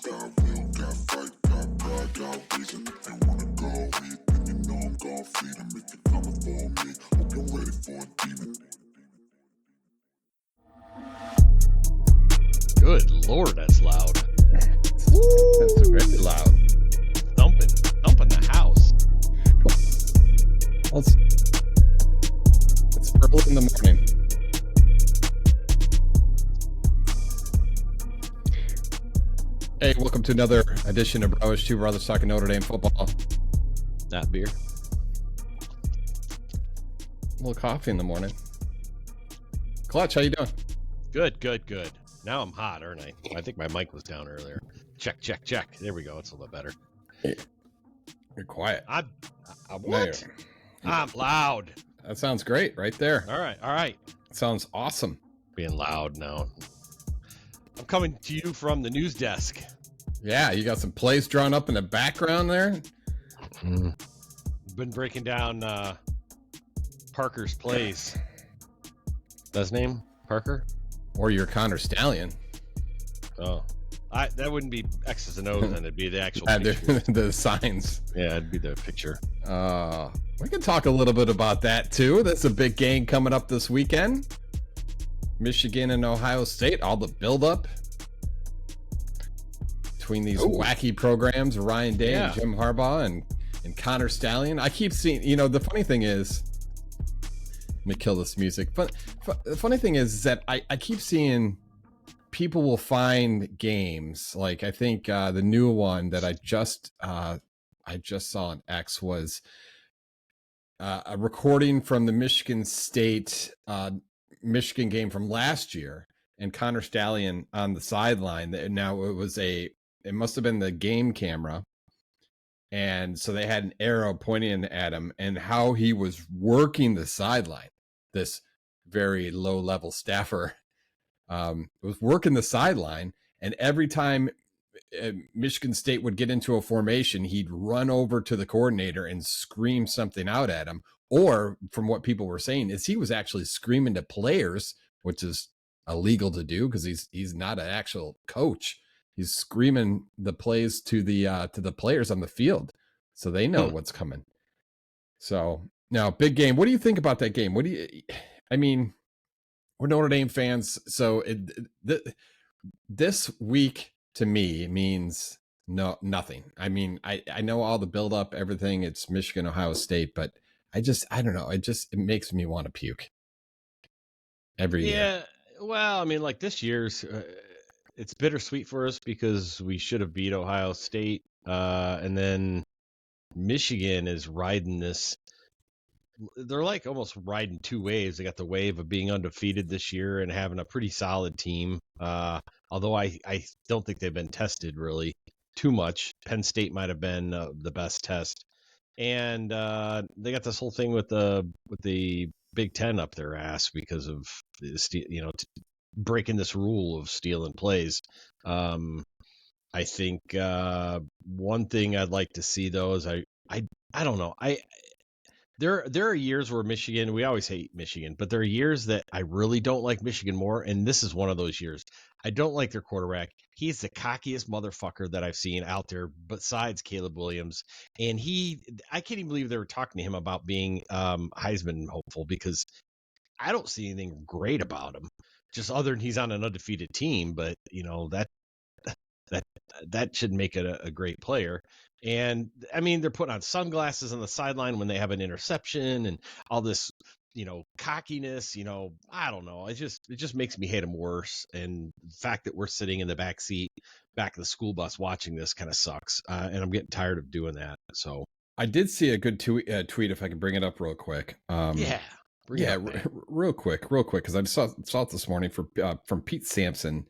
got will, got fight, got pride, got reason. If you wanna go eat, then you know I'm gon' feed 'em. If you're coming for me, hope you're ready for a demon. Good Lord, that's loud. That's very loud. Thumping the house. Well, it's early in the morning. Hey, welcome to another edition of Brothers Two Brothers Talking Notre Dame football. Not beer. A little coffee in the morning. Clutch, how you doing? Good. Now I'm hot, aren't I? I think my mic was down earlier. Check. There we go. It's a little better. You're quiet. I'm what? I'm loud. That sounds great right there. All right. Sounds awesome. Being loud now. I'm coming to you from the news desk. Yeah, you got some plays drawn up in the background there. Been breaking down Parker's plays. That's his name? Parker? Or your Connor Stallion. Oh. That wouldn't be X's and O's, then it'd be the actual The signs. Yeah, it'd be the picture. We can talk a little bit about that too. That's a big game coming up this weekend. Michigan and Ohio State, all the buildup between these wacky programs, Ryan Day and Jim Harbaugh and Connor Stallion. I keep seeing, the funny thing is, let me kill this music. But the funny thing is that I keep seeing people will find games. Like I think the new one that I just saw on X was a recording from the Michigan State Michigan game from last year, and Connor Stallion on the sideline. Now it must have been the game camera, and so they had an arrow pointing at him, and how he was working the sideline. This very low level staffer was working the sideline, and every time Michigan State would get into a formation, he'd run over to the coordinator and scream something out at him. Or from what people were saying is he was actually screaming to players, which is illegal to do because he's not an actual coach. He's screaming the plays to the players on the field, so they know what's coming. So now, big game. What do you think about that game? We're Notre Dame fans, so this week to me means nothing. I know all the build up, everything. It's Michigan, Ohio State, but I don't know. It makes me want to puke every year. Yeah, well, like this year's, it's bittersweet for us because we should have beat Ohio State, and then Michigan is riding this. They're like almost riding two waves. They got the wave of being undefeated this year and having a pretty solid team. Although I don't think they've been tested really too much. Penn State might have been the best test. And they got this whole thing with the Big Ten up their ass because of breaking this rule of stealing plays. I think one thing I'd like to see though is I don't know. There are years where Michigan, we always hate Michigan, but there are years that I really don't like Michigan more, and this is one of those years. I don't like their quarterback. He's the cockiest motherfucker that I've seen out there besides Caleb Williams. And I can't even believe they were talking to him about being Heisman hopeful because I don't see anything great about him, just other than he's on an undefeated team. But, that should make it a great player. And they're putting on sunglasses on the sideline when they have an interception and all this, cockiness, I don't know. It just makes me hate them worse. And the fact that we're sitting in the back seat, back of the school bus watching this kind of sucks. And I'm getting tired of doing that. So I did see a good tweet if I can bring it up real quick. Real quick, because I saw it this morning from Pete Sampson.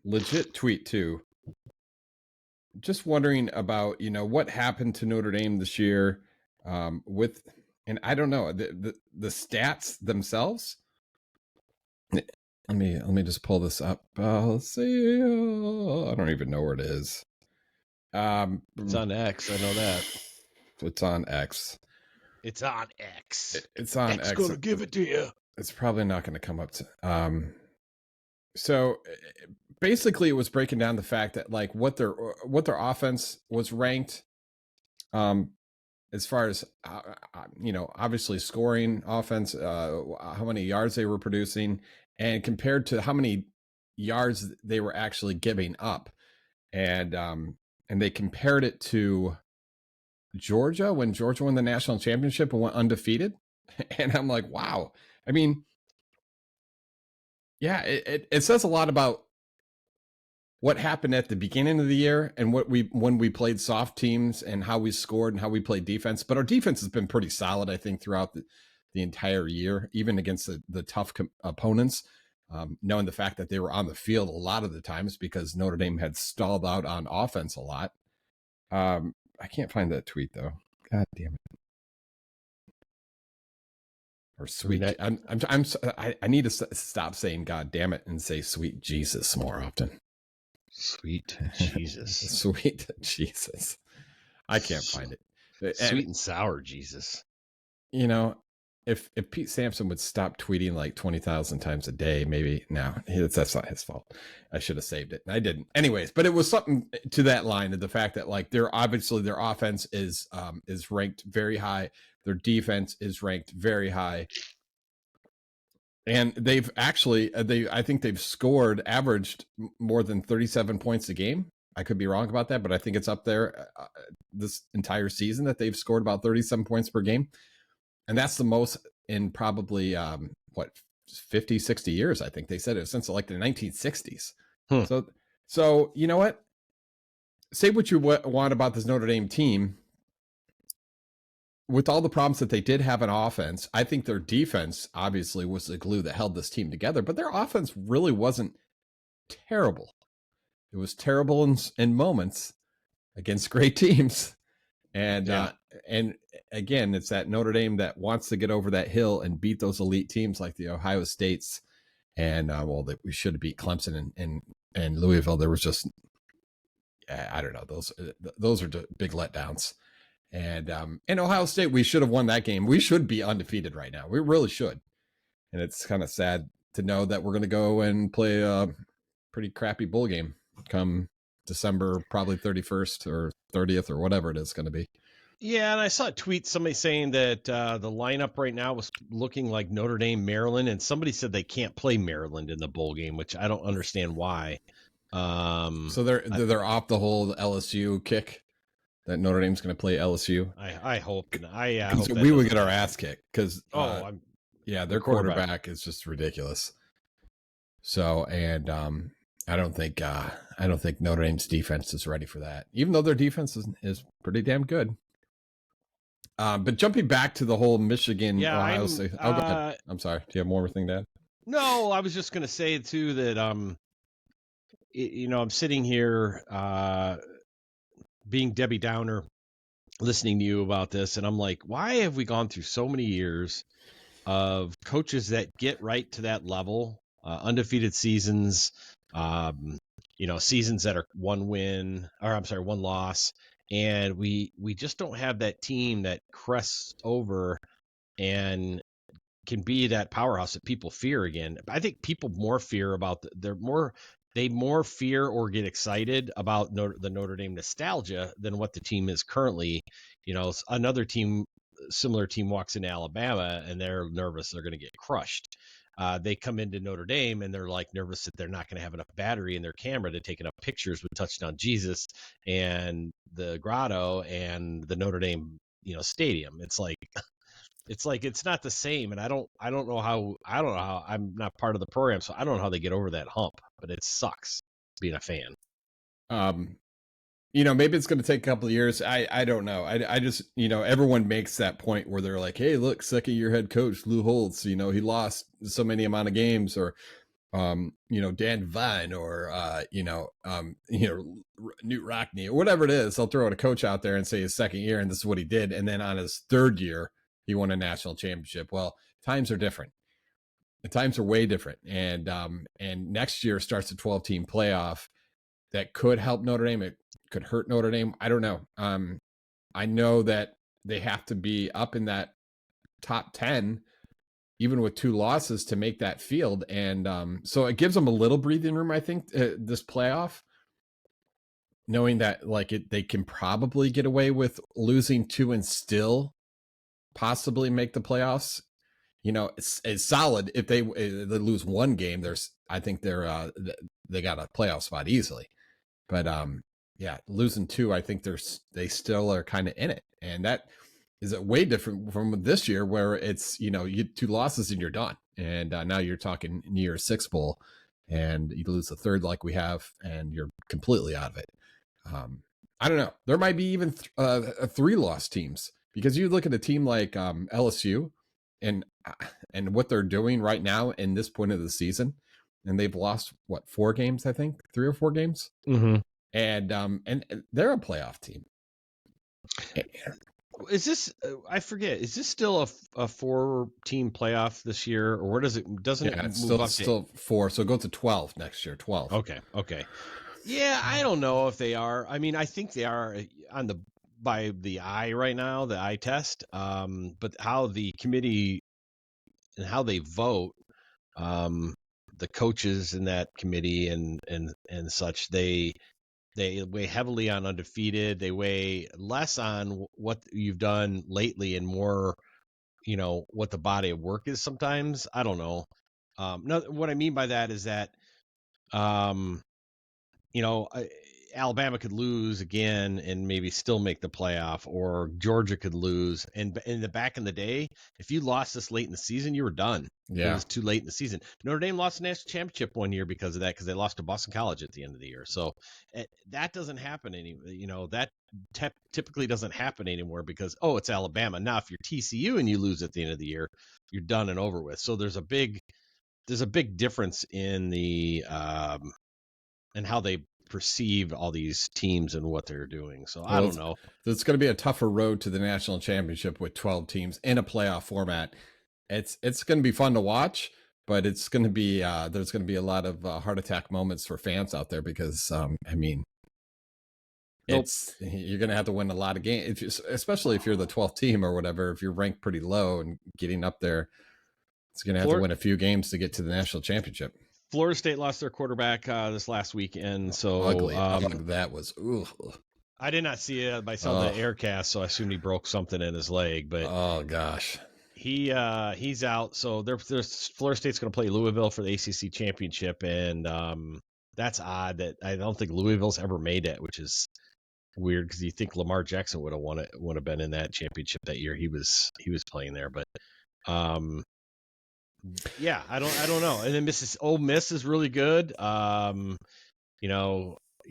Legit tweet too. Just wondering about what happened to Notre Dame this year and I don't know the stats themselves. Let me just pull this up. Let's see. I don't even know where it is. It's on X. I know that. It's on X. It's on X. It's on X. Gonna give it to you. It's probably not going to come up to. So basically, it was breaking down the fact that like what their offense was ranked, as far as obviously scoring offense, how many yards they were producing, and compared to how many yards they were actually giving up, and they compared it to Georgia when Georgia won the national championship and went undefeated, and I'm like, wow. I mean, yeah, it says a lot about what happened at the beginning of the year and when we played soft teams and how we scored and how we played defense. But our defense has been pretty solid, I think, throughout the entire year, even against the tough opponents, knowing the fact that they were on the field a lot of the times because Notre Dame had stalled out on offense a lot. I can't find that tweet though. God damn it. Or sweet. I need to stop saying God damn it and say sweet Jesus more often. Sweet Jesus. Sweet Jesus. I can't find it. Sweet and sour Jesus. You know, if Pete Sampson would stop tweeting like 20,000 times a day, maybe that's not his fault. I should have saved it. I didn't. Anyways, but it was something to that line of the fact that like their offense is ranked very high. Their defense is ranked very high. And they've actually, I think they've averaged more than 37 points a game. I could be wrong about that, but I think it's up there this entire season that they've scored about 37 points per game. And that's the most in probably, 50, 60 years, I think they said it since like the 1960s. So you know what? Say what you want about this Notre Dame team. With all the problems that they did have in offense, I think their defense obviously was the glue that held this team together, but their offense really wasn't terrible. It was terrible in moments against great teams. And again, it's that Notre Dame that wants to get over that hill and beat those elite teams like the Ohio States. And we should have beat Clemson and Louisville. There was just, I don't know, those are big letdowns. And in Ohio State, we should have won that game. We should be undefeated right now. We really should. And it's kind of sad to know that we're going to go and play a pretty crappy bowl game come December, probably 31st or 30th or whatever it is going to be. Yeah, and I saw a tweet, somebody saying that the lineup right now was looking like Notre Dame, Maryland, and somebody said they can't play Maryland in the bowl game, which I don't understand why. So they're off the whole LSU kick. That Notre Dame's going to play LSU. I hope. We would get our ass kicked because their quarterback is just ridiculous. So and I don't think Notre Dame's defense is ready for that, even though their defense is pretty damn good. But jumping back to the whole Michigan, Ohio State. Go ahead. I'm sorry. Do you have more thing to add? No, I was just going to say too that I'm sitting here. Being Debbie Downer, listening to you about this, and I'm like, why have we gone through so many years of coaches that get right to that level, undefeated seasons, seasons that are one loss, and we just don't have that team that crests over and can be that powerhouse that people fear again. I think people more fear about they more fear or get excited about the Notre Dame nostalgia than what the team is currently. Another team, similar team walks into Alabama and they're nervous they're going to get crushed. They come into Notre Dame and they're like nervous that they're not going to have enough battery in their camera to take enough pictures with Touchdown Jesus and the Grotto and the Notre Dame, stadium. It's like it's not the same, and I don't know how. I'm not part of the program, so I don't know how they get over that hump. But it sucks being a fan. Maybe it's going to take a couple of years. I don't know. I just everyone makes that point where they're like, hey, look, second year head coach Lou Holtz. He lost so many amount of games, or Dan Vine, or Newt Rockney, or whatever it is. They'll throw out a coach out there and say his second year, and this is what he did, and then on his third year, he won a national championship. Well, times are different. The times are way different. And next year starts a 12-team playoff that could help Notre Dame. It could hurt Notre Dame. I don't know. I know that they have to be up in that top 10 even with 2 losses, to make that field. And so it gives them a little breathing room, I think, this playoff, knowing that like they can probably get away with losing 2 and still possibly make the playoffs. It's solid. If they lose 1 game, I think they got a playoff spot easily. But yeah, losing 2, I think they still are kind of in it, and that is way different from this year, where it's you get 2 losses and you're done, and now you're talking New Year's 6 bowl, and you lose the 3rd like we have, and you're completely out of it. I don't know. There might be even 3-loss teams, because you look at a team like LSU and what they're doing right now in this point of the season, and they've lost 4 games, I think 3 or 4 games, and they're a playoff team. Is this? I forget. Is this still a 4-team playoff this year, or where does it? Doesn't it move up? Still 4, so it goes to 12 next year. 12. Okay. Yeah, I don't know if they are. I mean, I think they are by the eye right now, the eye test. But how the committee and how they vote, the coaches in that committee and such, they weigh heavily on undefeated. They weigh less on what you've done lately and more, what the body of work is sometimes. I don't know. No, what I mean by that is that, Alabama could lose again and maybe still make the playoff, or Georgia could lose. And in the back in the day, if you lost this late in the season, you were done. Yeah. It was too late in the season. Notre Dame lost the national championship one year because of that, because they lost to Boston College at the end of the year. So that doesn't happen anymore. That typically doesn't happen anymore because, it's Alabama. Now, if you're TCU and you lose at the end of the year, you're done and over with. So there's a big difference in the and how they perceive all these teams and what they're doing. So I don't know. It's going to be a tougher road to the national championship with 12 teams in a playoff format. It's going to be fun to watch, but it's going to be there's going to be a lot of heart attack moments for fans out there, because you're going to have to win a lot of games, especially if you're the 12th team or whatever. If you're ranked pretty low and getting up there, it's going to have to win a few games to get to the national championship. Florida State lost their quarterback this last weekend, so ugly. That was. Ugh. I did not see it myself in the aircast, so I assumed he broke something in his leg. But oh gosh, he's out. So Florida State's going to play Louisville for the ACC championship, and that's odd that I don't think Louisville's ever made it, which is weird because you think Lamar Jackson would have won it, would have been in that championship that year he was playing there, but. Yeah, I don't know. And then Ole Miss is really good. You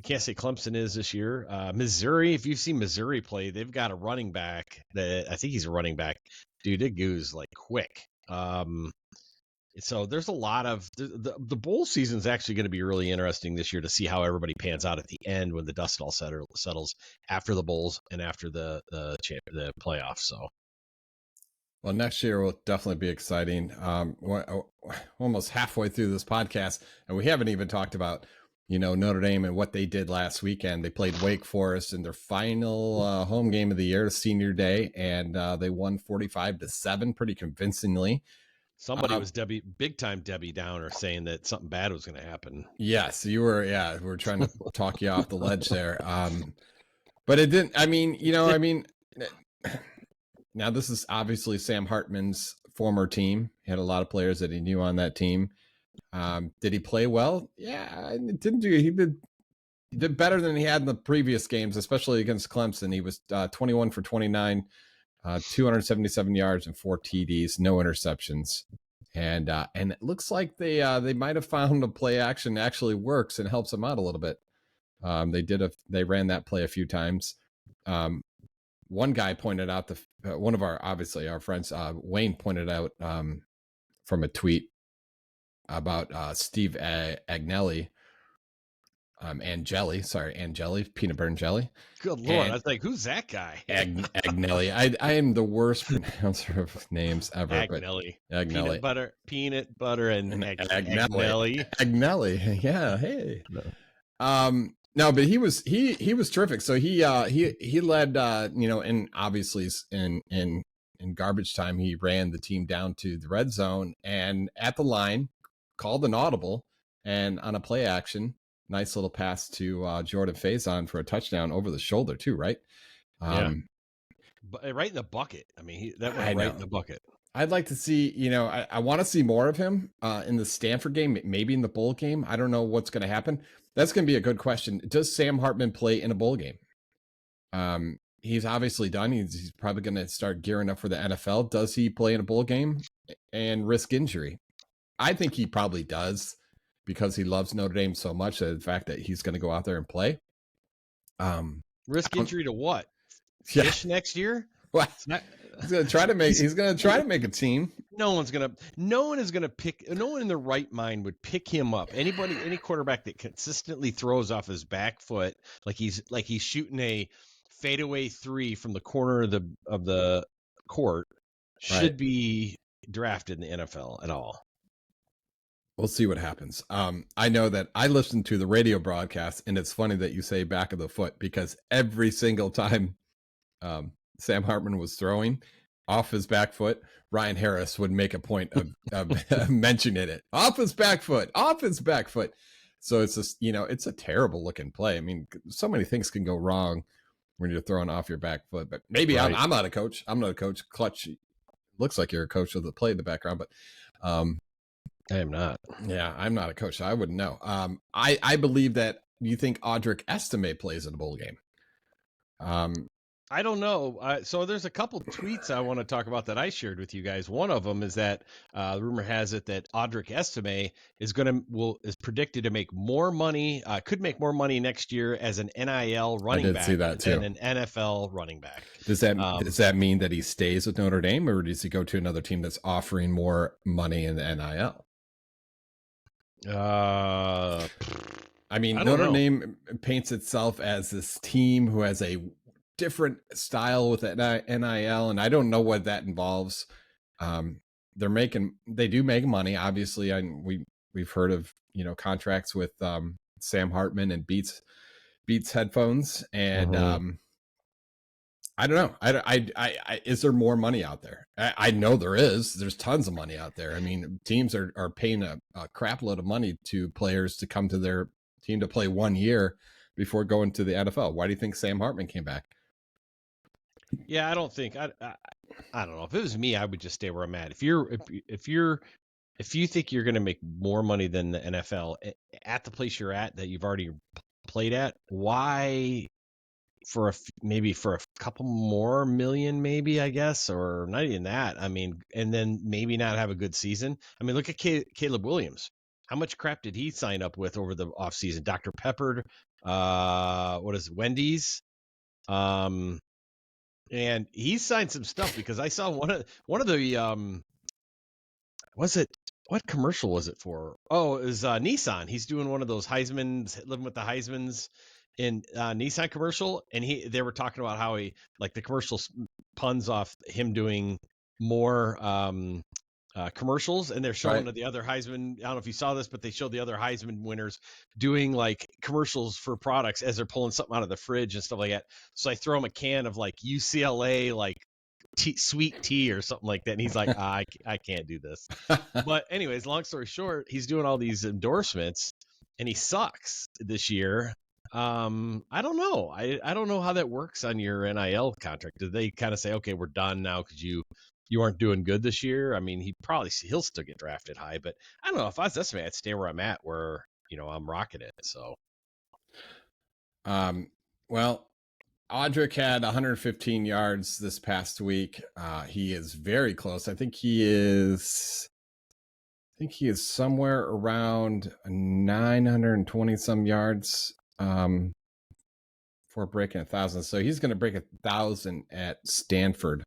can't say Clemson is this year. Missouri, if you've seen Missouri play, they've got a running back that I think he's a running back. Dude, it goes like quick. So there's a lot of the bowl season is actually going to be really interesting this year to see how everybody pans out at the end when the dust all settles after the bowls and after the playoffs. So. Well, next year will definitely be exciting. We're almost halfway through this podcast, and we haven't even talked about, Notre Dame and what they did last weekend. They played Wake Forest in their final home game of the year, Senior Day, and they won 45-7 pretty convincingly. Somebody was big time Debbie Downer saying that something bad was going to happen. Yes, you were. Yeah, we were trying to talk you off the ledge there. But it didn't. Now, this is obviously Sam Hartman's former team. He had a lot of players that he knew on that team. Did he play well? Yeah, he did better than he had in the previous games, especially against Clemson. He was 21 for 29, 277 yards and 4 TDs, no interceptions. And it looks like they might have found a play action that actually works and helps them out a little bit. They ran that play a few times. One guy pointed out one of our friends, Wayne, pointed out from a tweet about Steve Agnelli, Angeli, peanut butter and jelly. Good Lord. I was like, who's that guy? Agnelli. I am the worst pronouncer of names ever. Agnelli. Peanut butter and Agnelli. Agnelli. Yeah. Hey. No, but he was terrific. So he led, and obviously in in garbage time, he ran the team down to the red zone and at the line called an audible, and on a play action, nice little pass to Jordan Faison for a touchdown over the shoulder too, right? But right in the bucket. I mean, that I went right know. in the bucket. I'd like to see, I want to see more of him in the Stanford game, maybe in the bowl game. I don't know what's going to happen. That's going to be a good question. Does Sam Hartman play in a bowl game? He's obviously done. He's probably going to start gearing up for the NFL. Does he play in a bowl game and risk injury? I think he probably does because he loves Notre Dame so much. The fact that he's going to go out there and play. Risk injury to what? Yeah. Fish next year? What? He's going to try to make a team. No one in their right mind would pick him up. Any quarterback that consistently throws off his back foot, like he's shooting a fadeaway 3 from the corner of the court, should be drafted in the NFL at all. We'll see what happens. I know that I listened to the radio broadcast, and it's funny that you say back of the foot because every single time Sam Hartman was throwing off his back foot, Ryan Harris would make a point of mentioning it. Off his back foot. So it's just, it's a terrible looking play. I mean, so many things can go wrong when you're throwing off your back foot, but maybe right. I'm not a coach. I'm not a coach. Clutch looks like you're a coach of the play in the background, but I am not. Yeah, I'm not a coach. So I wouldn't know. I believe that you think Audric Estime plays in a bowl game. I don't know. So there's a couple tweets I want to talk about that I shared with you guys. One of them is that rumor has it that Audric Estime is predicted to make more money, could make more money next year as an NIL running back than an NFL running back. Does that mean that he stays with Notre Dame, or does he go to another team that's offering more money in the NIL? I mean, Notre Dame paints itself as this team who has a different style with NIL, and I don't know what that involves. They do make money, obviously. We've heard of contracts with Sam Hartman and Beats headphones, and I don't know. I is there more money out there? I know there is. There's tons of money out there. I mean, teams are paying a crap load of money to players to come to their team to play 1 year before going to the NFL. Why do you think Sam Hartman came back? Yeah, I don't think I don't know. If it was me, I would just stay where I'm at. If you think you're going to make more money than the NFL at the place you're at that you've already played at, why? Maybe for a couple more million, maybe, I guess, or not even that. I mean, and then maybe not have a good season. I mean, look at Caleb Williams. How much crap did he sign up with over the offseason? Dr. Pepper, Wendy's? And he signed some stuff because I saw one of the what commercial was it for? Oh, it was Nissan. He's doing one of those living with the Heismans in Nissan commercial, and they were talking about how the commercial puns off him doing more commercials, and they're showing the other Heisman. I don't know if you saw this, but they showed the other Heisman winners doing commercials for products as they're pulling something out of the fridge and stuff like that. So I throw him a can of UCLA sweet tea or something like that, and he's like, I can't do this. But anyways, long story short, he's doing all these endorsements, and he sucks this year. I don't know. I don't know how that works on your NIL contract. Did they kind of say, okay, we're done now because you aren't doing good this year? I mean, he'll still get drafted high, but I don't know. If I was Estime, I'd stay where I'm at, where I'm rocking it. So, well, Audric had 115 yards this past week. He is very close. I think he is somewhere around 920 some yards. For breaking 1,000, so he's going to break 1,000 at Stanford.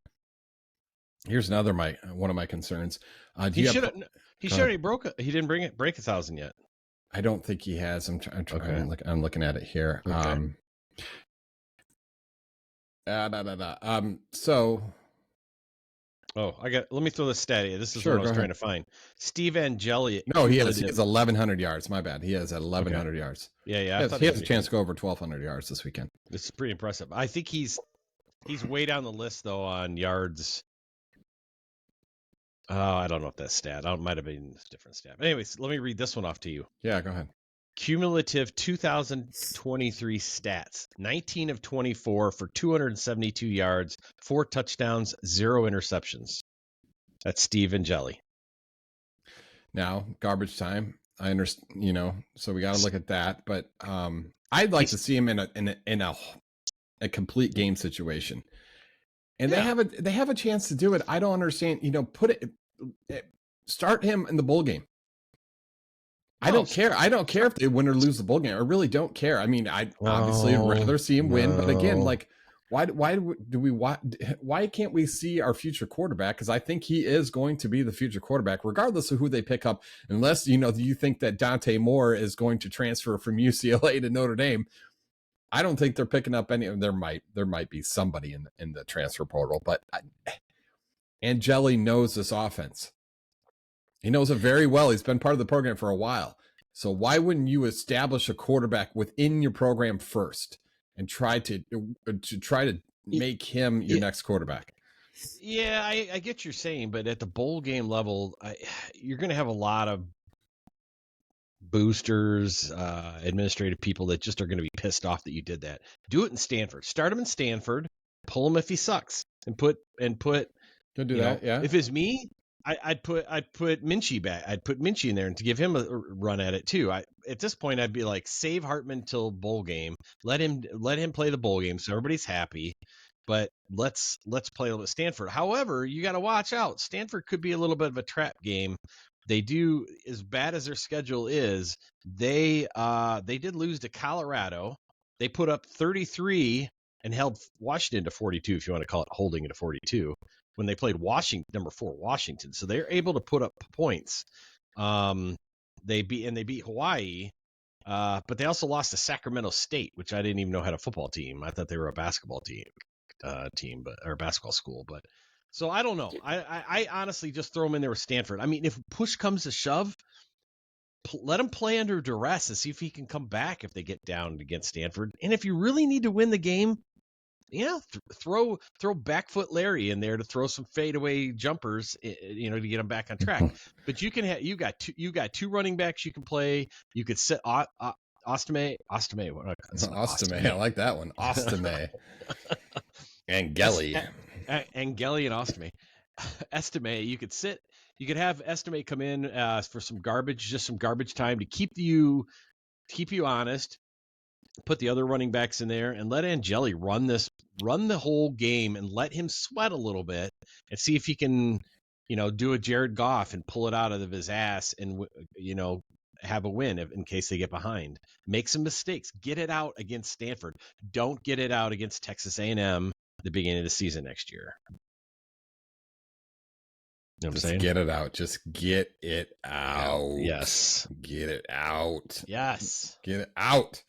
Here's another one of my concerns. He didn't break 1,000 yet. I don't think he has. I'm looking at it here. Okay. Let me throw the stat here. This is what I was trying to find. Steve Angeli. No, he has 1,100 yards. My bad. He has 1,100 yards. Yeah. He has a chance to go over 1,200 yards this weekend. It's pretty impressive. I think he's way down the list though on yards I don't know if that's stat. It might have been a different stat. But anyways, let me read this one off to you. Yeah, go ahead. Cumulative 2023 stats: 19 of 24 for 272 yards, 4 touchdowns, 0 interceptions. That's Steve and Jelly. Now, garbage time. I understand, so we got to look at that. But I'd like to see him in a complete game situation, and they have a chance to do it. I don't understand. Start him in the bowl game. I don't care. I don't care if they win or lose the bowl game. I really don't care. I mean, I'd obviously rather see him win, but again, like, why can't we see our future quarterback? Because I think he is going to be the future quarterback, regardless of who they pick up. Unless you think that Dante Moore is going to transfer from UCLA to Notre Dame. I don't think they're picking up any. There might be somebody in the transfer portal, but Angeli knows this offense. He knows it very well. He's been part of the program for a while. So why wouldn't you establish a quarterback within your program first and try to make him your next quarterback? Yeah, I get what you're saying, but at the bowl game level, you're going to have a lot of boosters, administrative people that just are going to be pissed off that you did that. Do it in Stanford. Start him in Stanford. Pull him if he sucks, and put. Could do that. Yeah. If it's me, I'd put Minchie back. I'd put Minchie in there and to give him a run at it too. At this point, I'd be like, save Hartman till bowl game. Let him play the bowl game so everybody's happy. But let's play a little bit Stanford. However, you got to watch out. Stanford could be a little bit of a trap game. They do, as bad as their schedule is. They did lose to Colorado. They put up 33 and held Washington to 42. If you want to call it holding it to 42. When they played number 4 Washington, so they're able to put up points. They beat Hawaii, but they also lost to Sacramento State, which I didn't even know had a football team. I thought they were a basketball team, or a basketball school. But so I don't know. I honestly just throw them in there with Stanford. I mean, if push comes to shove, let him play under duress and see if he can come back if they get down against Stanford. And if you really need to win the game, throw backfoot Larry in there to throw some fadeaway jumpers, to get him back on track. But you got two running backs you can play. You could set Ostame. I like that one. Ostame. Angeli and Ostame. Estime. You could have Estime come in for some garbage time to keep you honest. Put the other running backs in there and let Angeli run the whole game and let him sweat a little bit and see if he can, do a Jared Goff and pull it out of his ass and, have a win in case they get behind. Make some mistakes. Get it out against Stanford. Don't get it out against Texas A&M the beginning of the season next year. You know what I'm saying? Get it out. Just get it out. Yes. Get it out. Yes. Get it out.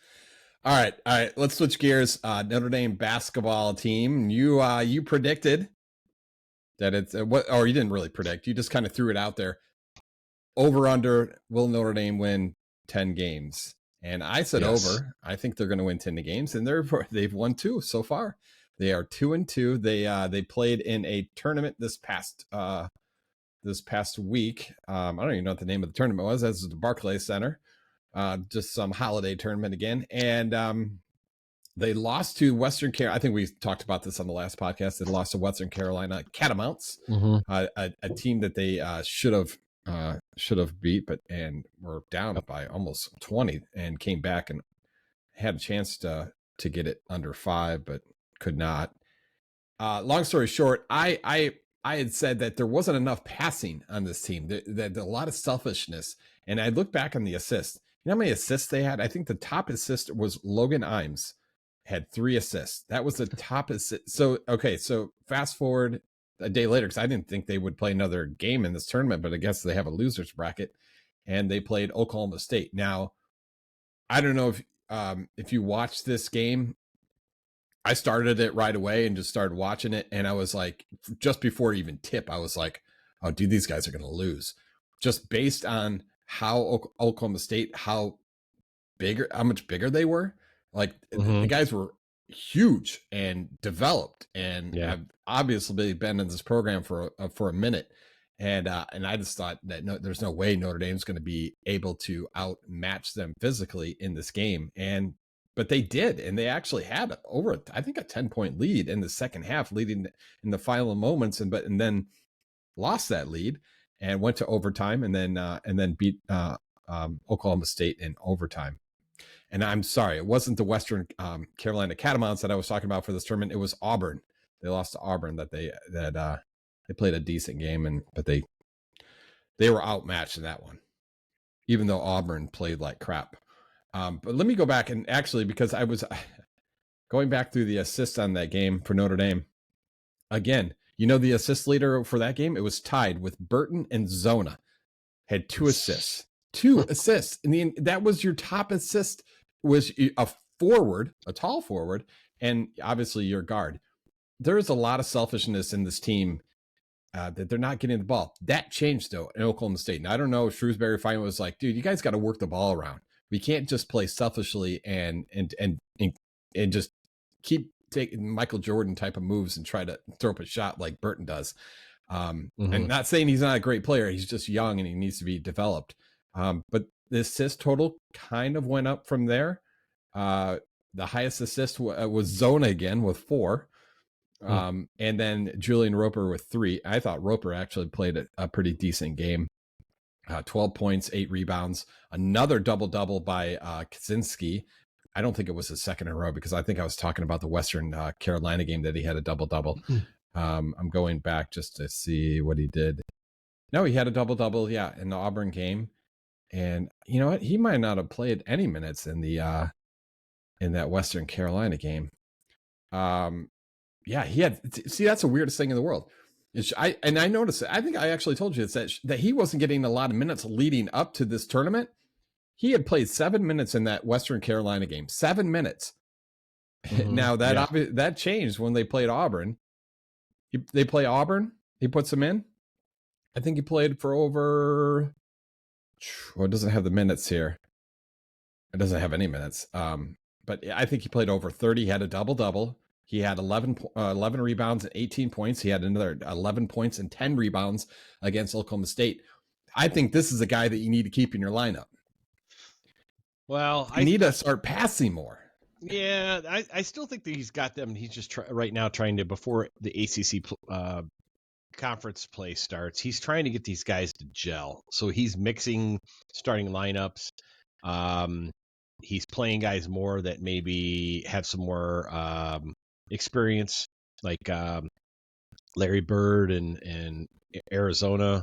All right. Let's switch gears. Notre Dame basketball team. You predicted that it's or you didn't really predict. You just kind of threw it out there. Over under. Will Notre Dame win 10 games? And I said over. I think they're going to win 10 games, and they've won 2 so far. They are 2-2. They played in a tournament this past week. I don't even know what the name of the tournament was. That's the Barclays Center. Just some holiday tournament again. And they lost to Western Carolina. I think we talked about this on the last podcast. They lost to Western Carolina Catamounts, a team that they should have beat, and were down by almost 20 and came back and had a chance to get it under 5, but could not. Long story short, I had said that there wasn't enough passing on this team. That a lot of selfishness. And I look back on the assists. You know how many assists they had? I think the top assist was Logan Imes, had 3 assists. That was the top assist. So fast forward a day later, because I didn't think they would play another game in this tournament, but I guess they have a loser's bracket, and they played Oklahoma State. Now, I don't know if you watched this game. I started it right away and just started watching it, and I was like, just before even tip, I was like, oh, dude, these guys are going to lose. Just based on how Oklahoma State, how much bigger they were. Like the guys were huge and developed and have obviously been in this program for a minute. And I just thought that there's no way Notre Dame's going to be able to outmatch them physically in this game. But they did, and they actually had over, I think, a 10-point lead in the second half, leading in the final moments, and then lost that lead and went to overtime, and then beat Oklahoma State in overtime. And I'm sorry, it wasn't the Western Carolina Catamounts that I was talking about for this tournament. It was Auburn. They lost to Auburn. They played a decent game, but they were outmatched in that one, even though Auburn played like crap. But let me go back and actually, because I was going back through the assists on that game for Notre Dame. Again, the assist leader for that game, it was tied with Burton and Zona. Had 2 assists. 2 assists. And that was your top assist, was a forward, a tall forward, and obviously your guard. There is a lot of selfishness in this team that they're not getting the ball. That changed, though, in Oklahoma State. And I don't know if Shrewsbury finally was like, dude, you guys got to work the ball around. We can't just play selfishly and just keep taking Michael Jordan type of moves and try to throw up a shot like Burton does. I'm not saying he's not a great player. He's just young and he needs to be developed. But the assist total kind of went up from there. The highest assist was Zona again with 4. And then Julian Roper with 3. I thought Roper actually played a pretty decent game. 12 points, 8 rebounds, another double-double by Kaczynski. I don't think it was his second in a row, because I think I was talking about the Western Carolina game that he had a double-double. I'm going back just to see what he did. No, he had a double-double, in the Auburn game. And you know what? He might not have played any minutes in that Western Carolina game. He had. See, that's the weirdest thing in the world. I noticed it. I think I actually told you that he wasn't getting a lot of minutes leading up to this tournament. He had played 7 minutes in that Western Carolina game. 7 minutes. Now that changed when they played Auburn. They play Auburn. He puts them in. I think he played for over. Well, it doesn't have the minutes here. It doesn't have any minutes. But I think he played over 30. He had a double-double. He had 11 rebounds and 18 points. He had another 11 points and 10 rebounds against Oklahoma State. I think this is a guy that you need to keep in your lineup. Well, I need to start passing more. Yeah, I still think that he's got them. He's just right now trying to, before the ACC conference play starts, he's trying to get these guys to gel. So he's mixing starting lineups. He's playing guys more that maybe have some more experience, like Larry Bird and Arizona.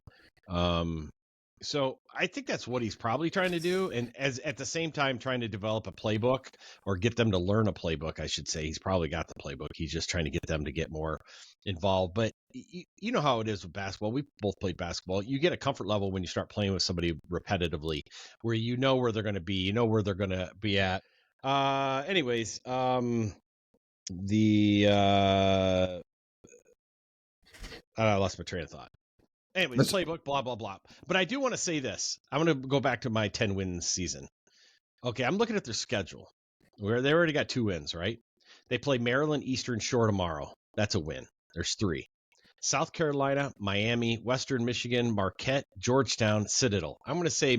So I think that's what he's probably trying to do. And at the same time, trying to develop a playbook, or get them to learn a playbook, I should say. He's probably got the playbook. He's just trying to get them to get more involved. But you know how it is with basketball. We both played basketball. You get a comfort level when you start playing with somebody repetitively, where you know where they're going to be, you know where they're going to be at. Anyways, I lost my train of thought. Anyways, playbook, blah, blah, blah. But I do want to say this. I'm going to go back to my 10 wins season. Okay, I'm looking at their schedule, where they already got 2 wins, right? They play Maryland Eastern Shore tomorrow. That's a win. There's 3. South Carolina, Miami, Western Michigan, Marquette, Georgetown, Citadel. I'm going to say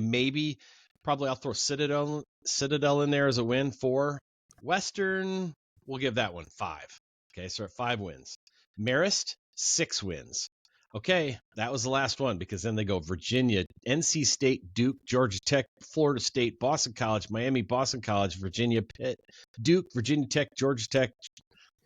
probably I'll throw Citadel in there as a win. 4. Western, we'll give that one 5. Okay, so 5 wins. Marist, 6 wins. Okay, that was the last one, because then they go Virginia, NC State, Duke, Georgia Tech, Florida State, Boston College, Miami, Boston College, Virginia, Pitt, Duke, Virginia Tech, Georgia Tech,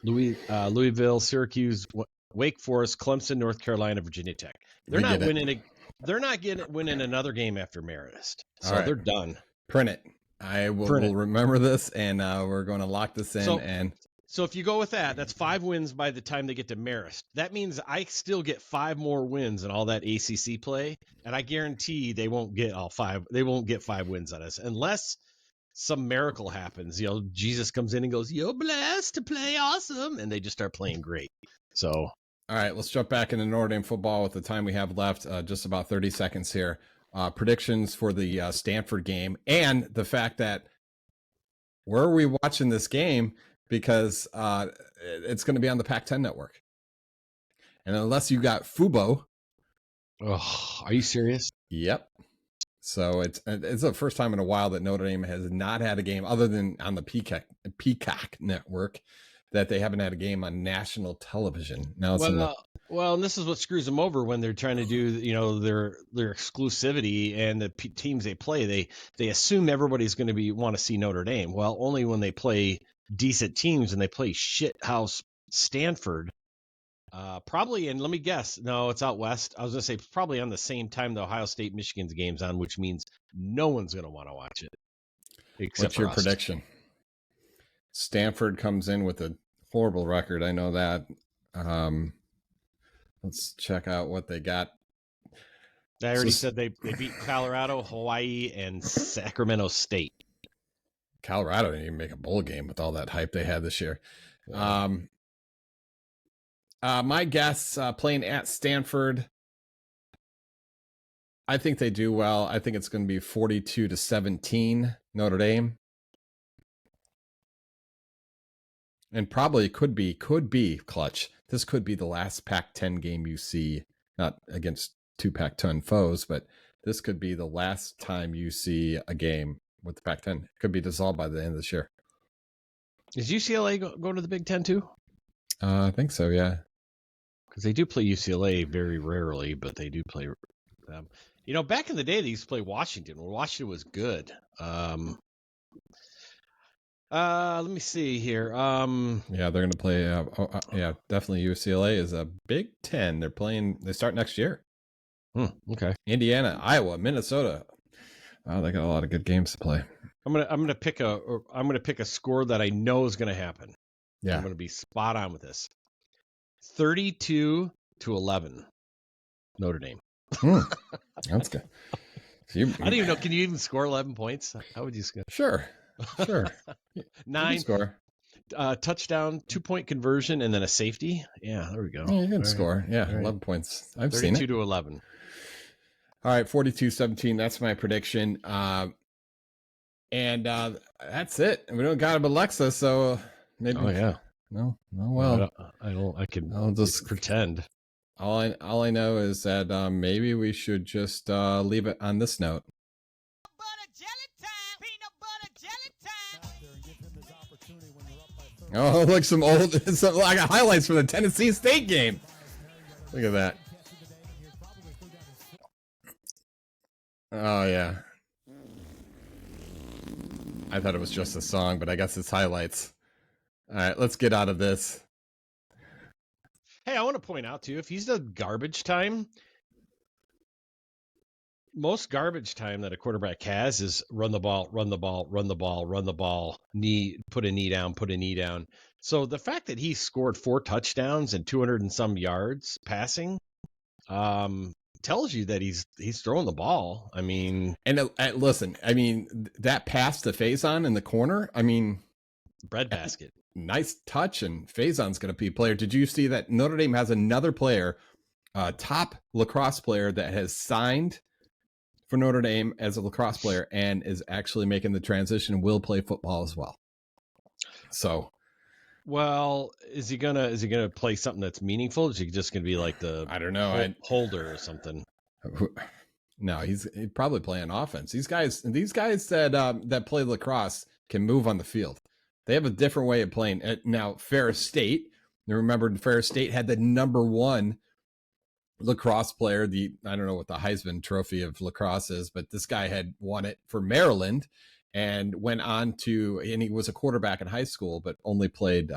Louisville, Syracuse, Wake Forest, Clemson, North Carolina, Virginia Tech. They're not winning. They're not winning another game after Marist, so they're done. Print it. I will remember this, and we're going to lock this in. So if you go with that, that's 5 wins by the time they get to Marist. That means I still get 5 more wins in all that ACC play, and I guarantee they won't get all 5. They won't get 5 wins on us unless some miracle happens. Jesus comes in and goes, "You're blessed to play awesome," and they just start playing great. So, all right, let's jump back into Notre Dame football with the time we have left. Just about 30 seconds here. Predictions for the Stanford game, and the fact that where are we watching this game? Because it's going to be on the Pac-10 network. And unless you got Fubo, Oh, are you serious? Yep. So it's the first time in a while that Notre Dame has not had a game other than on the Peacock network that they haven't had a game on national television. Now it's Well, and this is what screws them over when they're trying to do, their exclusivity and the teams they play. They assume everybody's going to want to see Notre Dame. Well, only when they play decent teams and they play shit house Stanford. Probably, and let me guess. No, it's out west. I was going to say probably on the same time the Ohio State Michigan's game's on, which means no one's going to want to watch it. What's your prediction? Stanford comes in with a horrible record. I know that. Let's check out what they got. I already said they beat Colorado, Hawaii, and Sacramento State. Colorado didn't even make a bowl game with all that hype they had this year. Yeah. My guess, playing at Stanford, I think they do well. I think it's going to be 42-17 Notre Dame. And probably could be Clutch. This could be the last Pac-10 game you see, not against two Pac-10 foes, but this could be the last time you see a game with the Pac-10. It could be dissolved by the end of this year. Is UCLA going to the Big Ten too? I think so, yeah. Because they do play UCLA very rarely, but they do play them. Back in the day, they used to play Washington. When Washington was good. Let me see here. Yeah, they're going to play. Definitely UCLA is a Big Ten. They start next year. Okay. Indiana, Iowa, Minnesota. Wow, they got a lot of good games to play. I'm gonna pick a score that I know is gonna happen. Yeah. I'm gonna be spot on with this. 32-11. Notre Dame. That's good. So I don't even know. Can you even score 11 points? How would you score? Sure. 9 score. Touchdown, 2-point conversion, and then a safety. Yeah, there we go. Yeah, you can score. Yeah, 11 points. I've seen it. 32-11. All right, 42-17. That's my prediction. And that's it. We don't got Alexa, so maybe. Oh yeah. No. Well, I'll just pretend. All I know is that maybe we should just leave it on this note. Oh, look, some I got highlights from the Tennessee State game. Look at that. Oh, yeah. I thought it was just a song, but I guess it's highlights. All right, let's get out of this. Hey, I want to point out, too, if he's the garbage time, most garbage time that a quarterback has is run the ball, put a knee down. So the fact that he scored 4 touchdowns and 200 and some yards passing tells you that he's throwing the ball. I mean, and listen, I mean, that pass to Faison in the corner, I mean, breadbasket. Nice touch, and Faison's going to be a player. Did you see that Notre Dame has another player, top lacrosse player that has signed for Notre Dame as a lacrosse player and is actually making the transition and will play football as well. So, well, is he gonna play something that's meaningful? Is he just gonna be like the I don't know holder or something? No, he's probably playing offense. These guys that play lacrosse can move on the field. They have a different way of playing. Now, Ferris State. Remember, Ferris State had the #1 lacrosse player. I don't know what the Heisman Trophy of lacrosse is, but this guy had won it for Maryland and went on and he was a quarterback in high school, but only played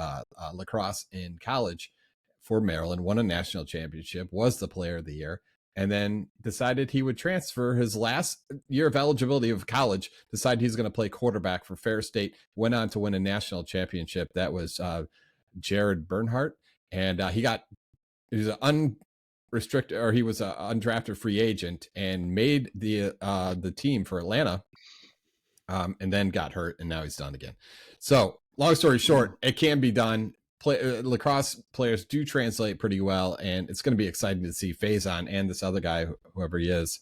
lacrosse in college for Maryland, won a national championship, was the player of the year, and then decided he would transfer his last year of eligibility of college, decided he's going to play quarterback for Ferris State, went on to win a national championship. That was Jared Bernhardt. And he was an undrafted free agent and made the team for Atlanta, and then got hurt, and now he's done again. So long story short, it can be done. Lacrosse players do translate pretty well, and it's going to be exciting to see Faison and this other guy, whoever he is,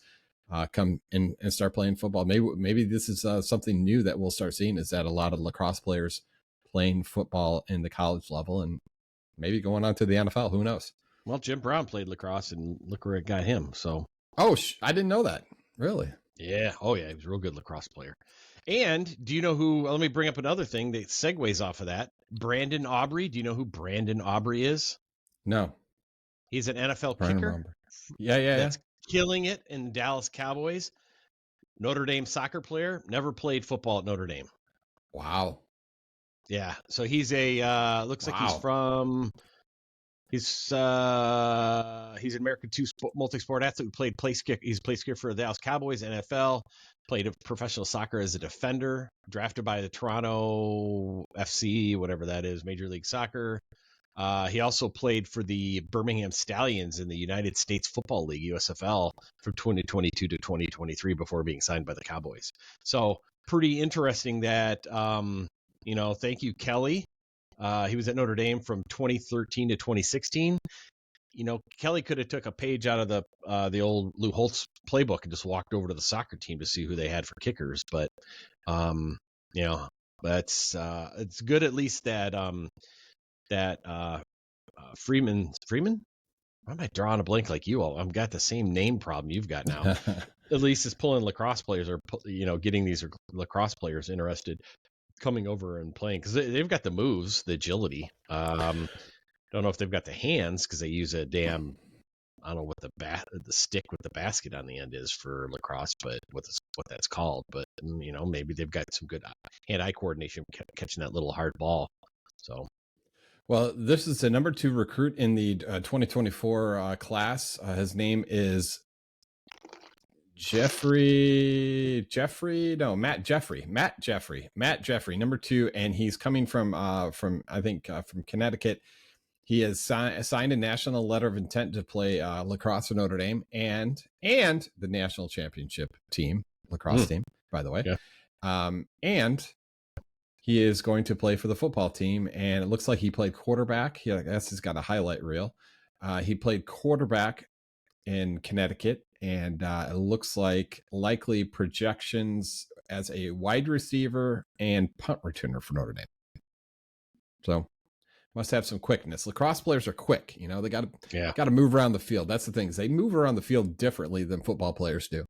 come in and start playing football. Maybe this is something new that we'll start seeing, is that a lot of lacrosse players playing football in the college level and maybe going on to the NFL. Who knows? Well, Jim Brown played lacrosse, and look where it got him. So. Oh, I didn't know that. Really? Yeah. Oh, yeah. He was a real good lacrosse player. And do you know who? Let me bring up another thing that segues off of that. Brandon Aubrey. Do you know who Brandon Aubrey is? No. He's an NFL Brian kicker. Romberg. Yeah. That's killing it in Dallas Cowboys. Notre Dame soccer player. Never played football at Notre Dame. Wow. Yeah. So he's a looks like he's an American multi-sport athlete. He's played kicker for the Dallas Cowboys, NFL. Played professional soccer as a defender. Drafted by the Toronto FC, whatever that is, Major League Soccer. He also played for the Birmingham Stallions in the United States Football League, USFL, from 2022 to 2023 before being signed by the Cowboys. So pretty interesting that, thank you, Kelly. He was at Notre Dame from 2013 to 2016. Kelly could have took a page out of the old Lou Holtz playbook and just walked over to the soccer team to see who they had for kickers. But, that's it's good at least that Freeman. Why am I drawing a blank like you all? I've got the same name problem you've got now. At least it's pulling lacrosse players or, getting these lacrosse players interested coming over and playing because they've got the moves, the agility. Don't know if they've got the hands because they use a damn, I don't know what the stick with the basket on the end is for lacrosse, but what that's called. But maybe they've got some good hand-eye coordination catching that little hard ball. So. Well, this is the number 2 recruit in the 2024 class. His name is Matt Jeffrey, number 2. And he's coming from Connecticut. He has signed a national letter of intent to play lacrosse for Notre Dame and the national championship team, lacrosse team, by the way. Yeah. And he is going to play for the football team, and it looks like he played quarterback. I guess he's got a highlight reel. He played quarterback in Connecticut, and it looks like likely projections as a wide receiver and punt returner for Notre Dame. So must have some quickness. Lacrosse players are quick. They got to move around the field. That's the thing. They move around the field differently than football players do.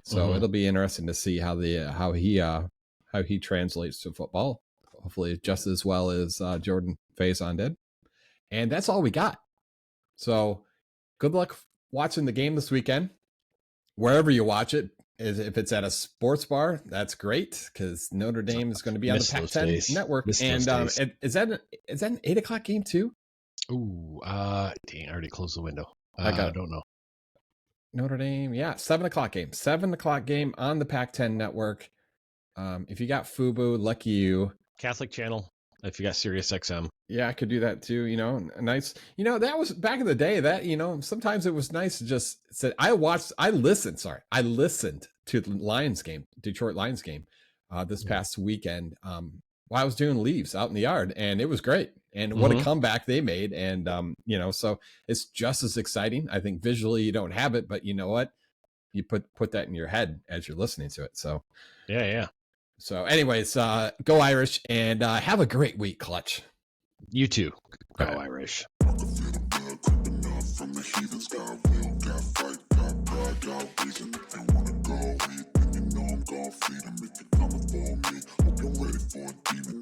So it'll be interesting to see how he translates to football. Hopefully just as well as Jordan Faison did. And that's all we got. So good luck watching the game this weekend. Wherever you watch it, if it's at a sports bar, that's great because Notre Dame is going to be on the Pac-10 network. And is that an 8 o'clock game too? Ooh, dang, I already closed the window. I don't know. Notre Dame, 7 o'clock game. 7 o'clock game on the Pac-10 network. If you got Fubo, lucky you. Catholic channel. If you got Sirius XM. Yeah, I could do that too. Nice. That was back in the day that, sometimes it was nice to just say, I listened to the Lions game, Detroit Lions game, this past weekend, while I was doing leaves out in the yard, and it was great. And what a comeback they made. And, so it's just as exciting. I think visually you don't have it, but you know what? You put that in your head as you're listening to it. So, yeah. So anyways, go Irish and have a great week, Clutch. You too. Go Irish. I can feel the blood creeping up from the heathens. Got will, got fight, got pride, got reason. If they wanna go eat, then I'm gon' feed them. If you're coming for me, hope you're ready for a demon.